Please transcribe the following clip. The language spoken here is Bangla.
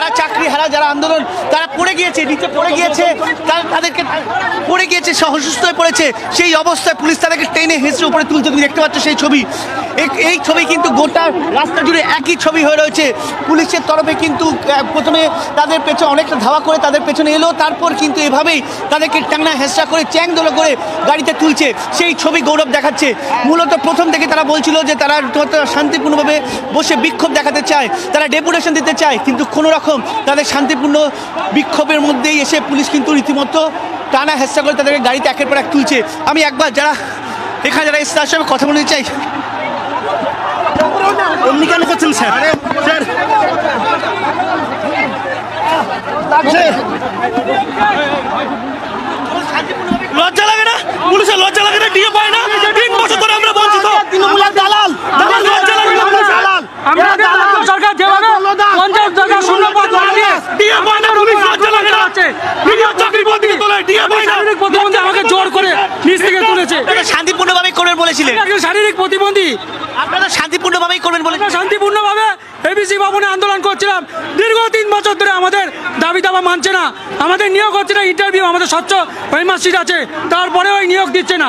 যারা চাকরি হারা, যারা আন্দোলন, তারা পড়ে গিয়েছে, নিচে পড়ে গিয়েছে, তাদেরকে পড়ে গিয়েছে, অসুস্থ হয়ে পড়েছে। সেই অবস্থায় পুলিশ তাদেরকে টেনে হেঁচড়ে উপরে তুলছে। তুমি দেখতে পাচ্ছ সেই ছবি। এই ছবি কিন্তু গোটা রাস্তা জুড়ে একই ছবি হয়ে রয়েছে। পুলিশের তরফে কিন্তু প্রথমে তাদের পেছনে অনেকটা ধাওয়া করে তাদের পেছনে এলো, তারপর কিন্তু এভাবেই তাদেরকে টানা হেঁচড়া করে চ্যাংদোলা করে গাড়িতে তুলছে। সেই ছবি গৌরব দেখাচ্ছে। মূলত প্রথম থেকে তারা বলছিল যে তারা শান্তিপূর্ণভাবে বসে বিক্ষোভ দেখাতে চায়, তারা ডেপুটেশন দিতে চায়, কিন্তু কোনো রকম তাদের শান্তিপূর্ণ বিক্ষোভের মধ্যেই এসে পুলিশ কিন্তু রীতিমতো টানা হেঁচড়া করে তাদেরকে গাড়িতে একের পর এক তুলছে। আমি একবার যারা এখানে যারা এসে তার সঙ্গে কথা বলতে চাই। অমনি কেন করছেন স্যার? স্যার লজ্জা লাগে না? পুলিশের লজ্জা লাগে না? ডিএ পায় না? 3 বছর ধরে আমরা বঞ্চিত। তৃণমূলের দালাল, লজ্জা লাগে না? আমরা সরকার যেভাবে 50 শূন্য পদ দিয়ে ডিএ পায় না, পুলিশ লজ্জা লাগে না? মিডিয়া চাকরি বন্ধ করে তোলে, ডিএ পায় না। শারীরিক প্রতিবন্ধী আমাকে জোর করে নিচ থেকে তুলেছে। শান্তিপূর্ণভাবেই করবেন বলেছিলেন। শারীরিক প্রতিবন্ধী আপনারা শান্তিপূর্ণভাবেই করবেন বলে শান্তিপূর্ণভাবে এবিসি ভবনে আন্দোলন করছিলাম। দীর্ঘ 3 বছর ধরে আমাদের দাবি দাবা মানছে না, আমাদের নিয়োগ হচ্ছে না। ইন্টারভিউ আমাদের স্বচ্ছ ওই মার্কশিট আছে, তারপরে ওই নিয়োগ দিচ্ছে না।